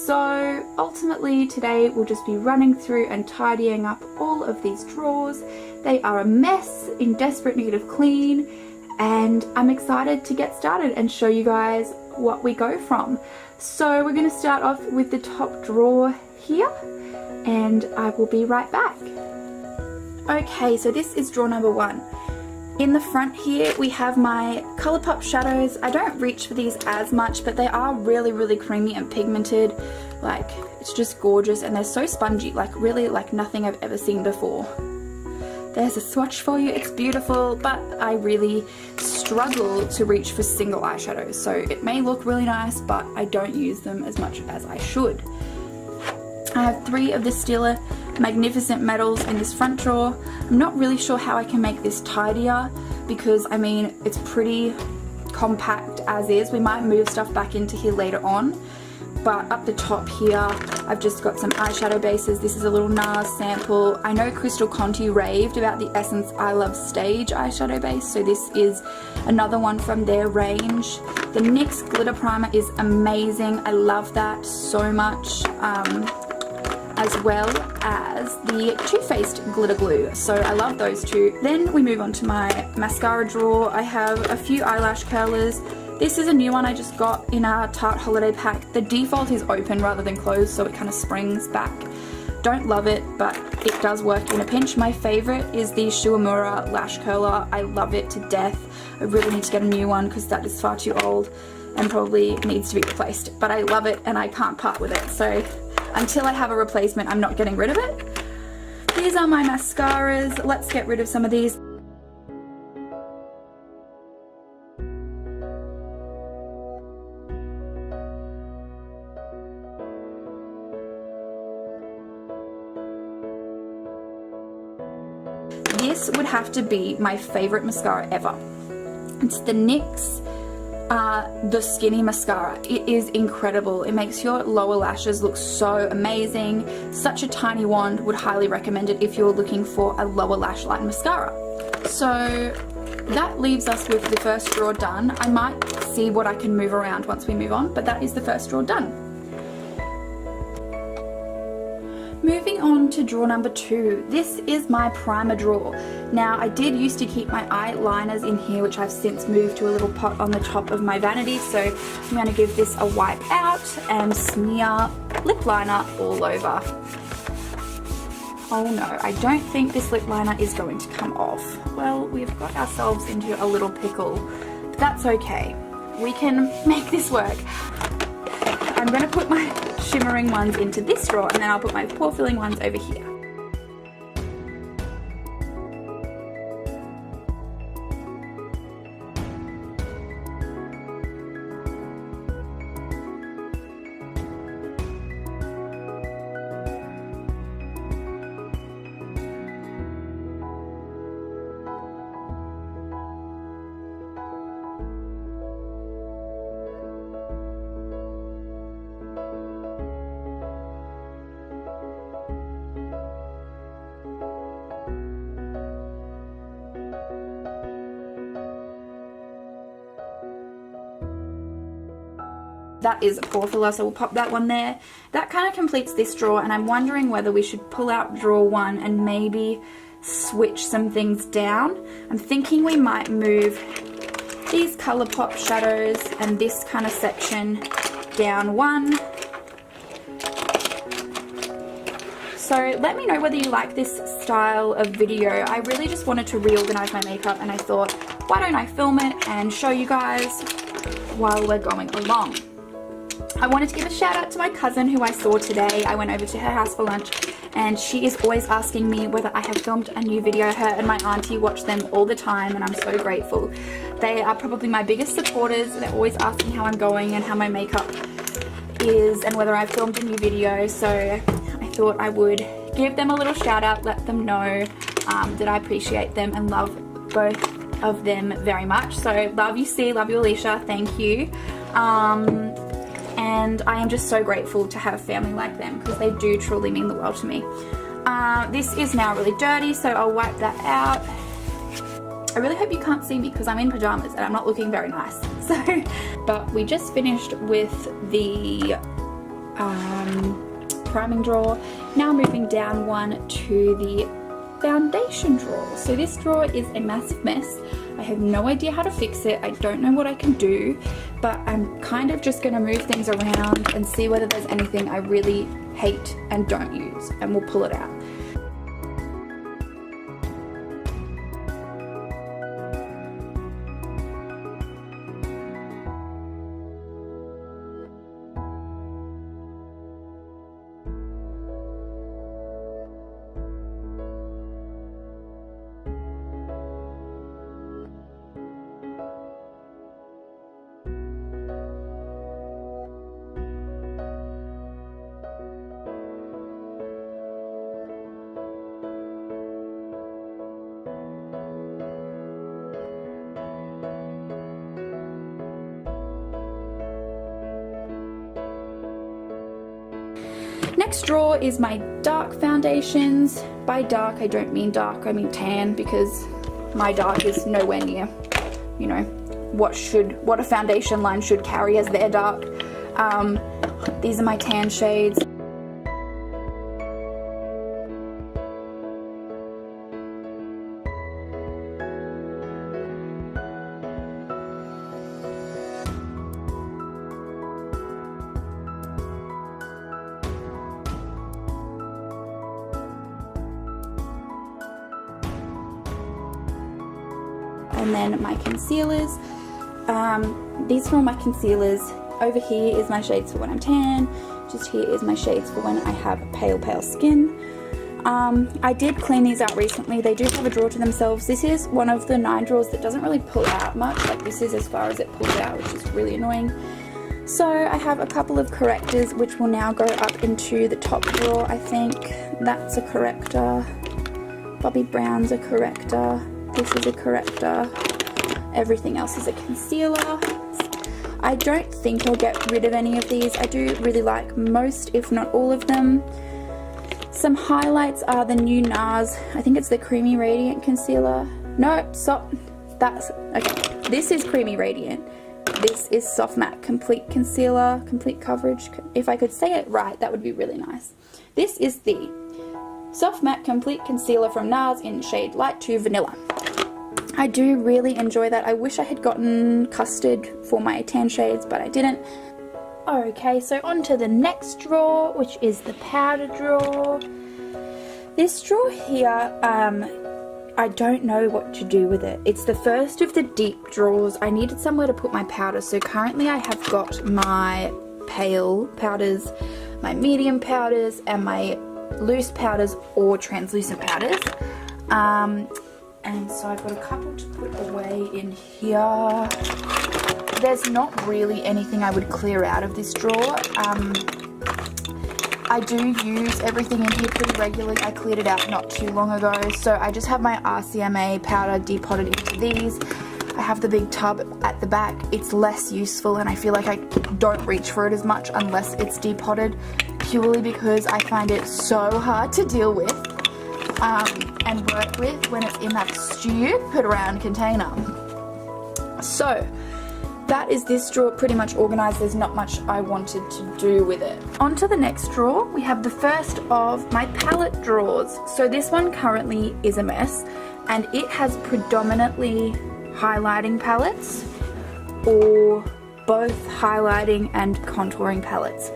So ultimately today we'll just be running through and tidying up all of these drawers. They are a mess, in desperate need of clean, and I'm excited to get started and show you guys what we go from. So we're going to start off with the top drawer here, and I will be right back. Okay, so this is drawer number 1. In the front here we have my Colourpop shadows. I don't reach for these as much, but they are really creamy and pigmented. Like, it's just gorgeous, and they're so spongy, like really like nothing I've ever seen before. There's a swatch for you. It's beautiful, but I really struggle to reach for single eyeshadows, so it may look really nice, but I don't use them as much as I should. I have 3 of the Stila Magnificent Metals in this front drawer. I'm not really sure how I can make this tidier because, I mean, it's pretty compact as is. We might move stuff back into here later on, but up the top here I've just got some eyeshadow bases. This is a little NARS sample. I know Crystal Conti raved about the Essence I Love Stage eyeshadow base, so this is another one from their range. The NYX glitter primer is amazing. I love that so much. As well as the Too Faced glitter glue, so I love those two. Then we move on to my mascara drawer. I have a few eyelash curlers. This is a new one I just got in our Tarte holiday pack. The default is open rather than closed, so it kind of springs back. Don't love it, but it does work in a pinch. My favorite is the Shuamura lash curler. I love it to death. I really need to get a new one because that is far too old and probably needs to be replaced, but I love it and I can't part with it, so until I have a replacement, I'm not getting rid of it. These are my mascaras. Let's get rid of some of these. This would have to be my favorite mascara ever. It's the NYX the Skinny Mascara. It is incredible. It makes your lower lashes look so amazing. Such a tiny wand. Would highly recommend it if you're looking for a lower lash line mascara. So that leaves us with the first drawer done. I might see what I can move around once we move on, but that is the first drawer done. Moving on to drawer number 2. This is my primer drawer. Now, I did used to keep my eyeliners in here, which I've since moved to a little pot on the top of my vanity, so I'm going to give this a wipe out and smear lip liner all over. Oh no, I don't think this lip liner is going to come off. Well, we've got ourselves into a little pickle, but that's okay. We can make this work. I'm going to put my shimmering ones into this drawer, and then I'll put my pore filling ones over here. That is a pore filler, so we'll pop that one there. That kind of completes this drawer, and I'm wondering whether we should pull out drawer 1 and maybe switch some things down. I'm thinking we might move these Colourpop shadows and this kind of section down 1. So let me know whether you like this style of video. I really just wanted to reorganize my makeup, and I thought, why don't I film it and show you guys while we're going along. I wanted to give a shout out to my cousin who I saw today. I went over to her house for lunch, and she is always asking me whether I have filmed a new video. Her and my auntie watch them all the time, and I'm so grateful. They are probably my biggest supporters. They're always asking how I'm going and how my makeup is and whether I've filmed a new video, so I thought I would give them a little shout out, let them know that I appreciate them and love both of them very much. So love you, C, love you, Alicia, thank you. And I am just so grateful to have family like them because they do truly mean the world to me. This is now really dirty, so I'll wipe that out. I really hope you can't see me because I'm in pajamas and I'm not looking very nice. So, but we just finished with the priming drawer. Now moving down one to the foundation drawer. So this drawer is a massive mess. I have no idea how to fix it. I don't know what I can do, but I'm kind of just going to move things around and see whether there's anything I really hate and don't use, and we'll pull it out. Next drawer is my dark foundations. By dark, I don't mean dark, I mean tan, because my dark is nowhere near, you know, what a foundation line should carry as their dark. These are my tan shades. And then my concealers. These are all my concealers. Over here is my shades for when I'm tan. Just here is my shades for when I have pale skin. I did clean these out recently. They do have a drawer to themselves. This is one of the 9 drawers that doesn't really pull out much. Like, this is as far as it pulls out, which is really annoying. So I have a couple of correctors which will now go up into the top drawer. I think that's a corrector. Bobbi Brown's a corrector. This is a corrector. Everything else is a concealer. I don't think I'll get rid of any of these. I do really like most, if not all of them. Some highlights are the new NARS. I think it's the Creamy Radiant Concealer. No, stop. That's, okay. This is Creamy Radiant. This is Soft Matte Complete Concealer, Complete Coverage. If I could say it right, that would be really nice. This is the Soft Matte Complete Concealer from NARS in shade Light to Vanilla. I do really enjoy that. I wish I had gotten custard for my tan shades, but I didn't. Okay, so on to the next drawer, which is the powder drawer. This drawer here, I don't know what to do with it. It's the first of the deep drawers. I needed somewhere to put my powder, so currently I have got my pale powders, my medium powders, and my loose powders or translucent powders. And so I've got a couple to put away in here. There's not really anything I would clear out of this drawer. I do use everything in here pretty regularly. I cleared it out not too long ago. So I just have my RCMA powder depotted into these. I have the big tub at the back. It's less useful and I feel like I don't reach for it as much unless it's depotted, purely because I find it so hard to deal with and work with when it's in that stupid round container. So that is this drawer pretty much organized. There's not much I wanted to do with it. On to the next drawer, we have the first of my palette drawers. So this one currently is a mess and it has predominantly highlighting palettes or both highlighting and contouring palettes.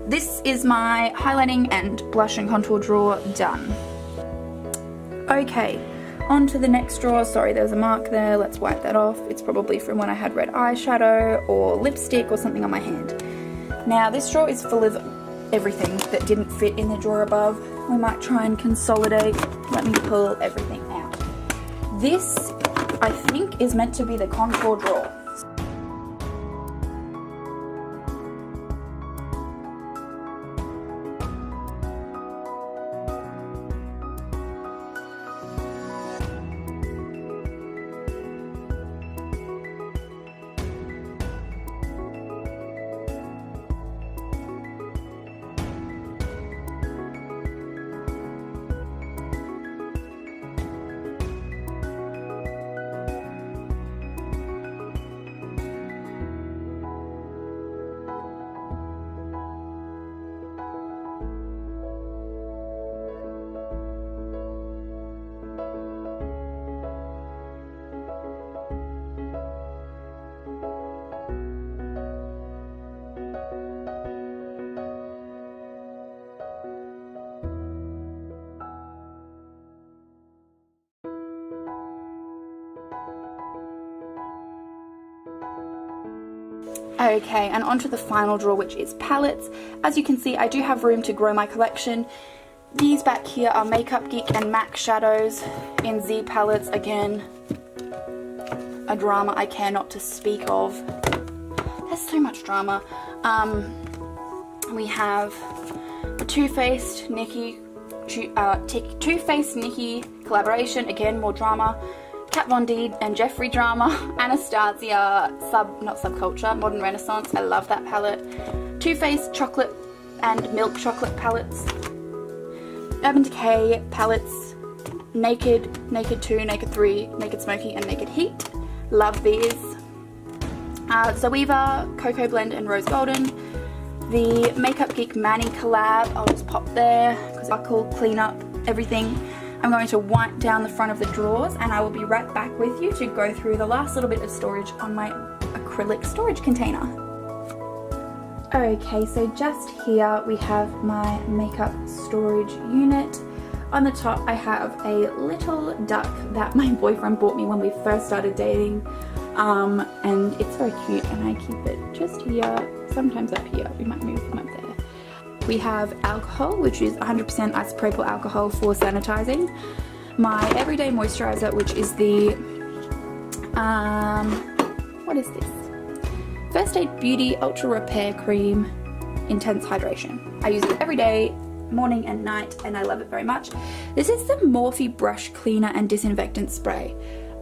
This is my highlighting and blush and contour drawer done. Okay, on to the next drawer. Sorry, there's a mark there. Let's wipe that off. It's probably from when I had red eyeshadow or lipstick or something on my hand. Now, this drawer is full of everything that didn't fit in the drawer above. We might try and consolidate. Let me pull everything out. This, I think, is meant to be the contour drawer. Okay, and onto the final drawer, which is palettes. As you can see, I do have room to grow my collection. These back here are MakeupbyGK and MAC shadows in Z palettes. Again, a drama I care not to speak of. There's so much drama. We have the Too Faced Nikki collaboration. Again, more drama. Kat Von D and Jeffree drama. Anastasia not subculture, modern renaissance. I love that palette. Too Faced chocolate and milk chocolate palettes. Urban Decay palettes. Naked 2, Naked 3, Naked Smoky and Naked Heat. Love these. Zoeva, Cocoa Blend and Rose Golden. The MakeupbyGK Mani collab, I'll just pop there because I will clean up everything. I'm going to wipe down the front of the drawers and I will be right back with you to go through the last little bit of storage on my acrylic storage container. Okay, so just here we have my makeup storage unit. On the top I have a little duck that my boyfriend bought me when we first started dating, and it's very cute and I keep it just here, sometimes up here. We might move him up there. We have alcohol, which is 100% isopropyl alcohol for sanitizing. My everyday moisturizer, which is the, what is this? First Aid Beauty Ultra Repair Cream Intense Hydration. I use it every day, morning and night, and I love it very much. This is the Morphe Brush Cleaner and Disinfectant Spray.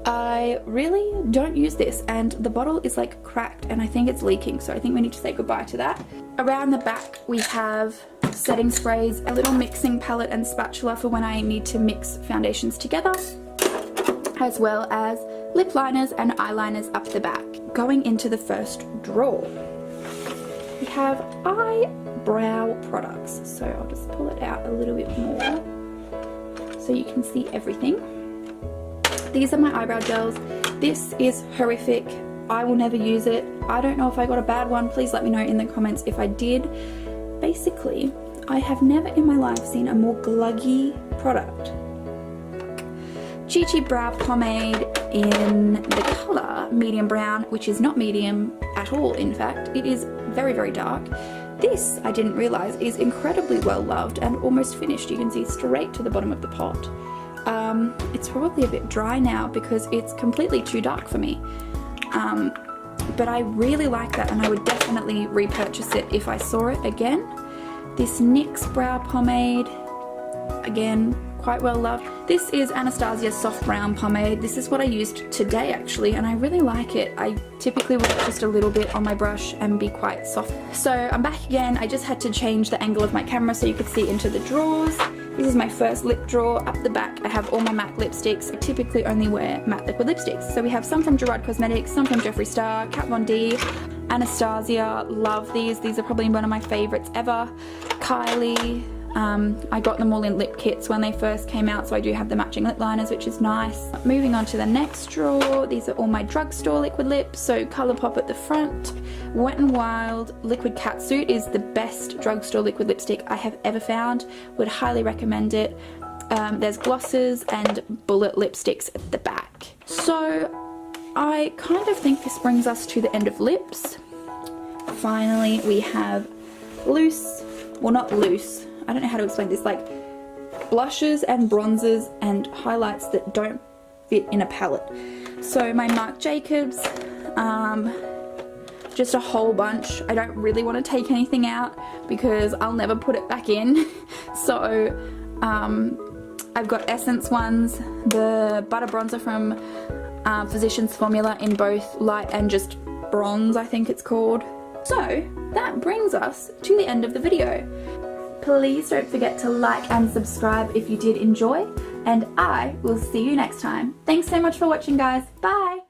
I really don't use this, and the bottle is like cracked and I think it's leaking, so I think we need to say goodbye to that. Around the back we have setting sprays, a little mixing palette and spatula for when I need to mix foundations together, as well as lip liners and eyeliners up the back. Going into the first drawer, we have eyebrow products, so I'll just pull it out a little bit more so you can see everything. These are my eyebrow gels. This is horrific. I will never use it. I don't know if I got a bad one. Please let me know in the comments if I did. Basically, I have never in my life seen a more gluggy product. Chi Chi Brow Pomade in the colour medium brown, which is not medium at all, in fact. It is very, very dark. This, I didn't realise, is incredibly well loved and almost finished. You can see straight to the bottom of the pot. It's probably a bit dry now because it's completely too dark for me. But I really like that and I would definitely repurchase it if I saw it again. This NYX Brow Pomade, again, quite well loved. This is Anastasia's Soft Brown Pomade. This is what I used today actually, and I really like it. I typically would put just a little bit on my brush and be quite soft. So I'm back again. I just had to change the angle of my camera so you could see into the drawers. This is my first lip drawer. Up the back I have all my MAC lipsticks. I typically only wear matte liquid lipsticks. So we have some from Gerard Cosmetics, some from Jeffree Star, Kat Von D, Anastasia, love these. These are probably one of my favorites ever. Kylie, I got them all in lip kits when they first came out, so I do have the matching lip liners, which is nice. Moving on to the next drawer, these are all my drugstore liquid lips. So Colourpop at the front, Wet n Wild Liquid Catsuit is the best drugstore liquid lipstick I have ever found. Would highly recommend it. There's glosses and bullet lipsticks at the back. So I kind of think this brings us to the end of lips. Finally, we have loose, well not loose, I don't know how to explain this, like blushes and bronzers and highlights that don't fit in a palette. So my Marc Jacobs, just a whole bunch. I don't really want to take anything out because I'll never put it back in. So I've got Essence ones, the butter bronzer from Physicians Formula in both light and just bronze, I think it's called. So that brings us to the end of the video. Please don't forget to like and subscribe if you did enjoy, and I will see you next time. Thanks so much for watching, guys. Bye!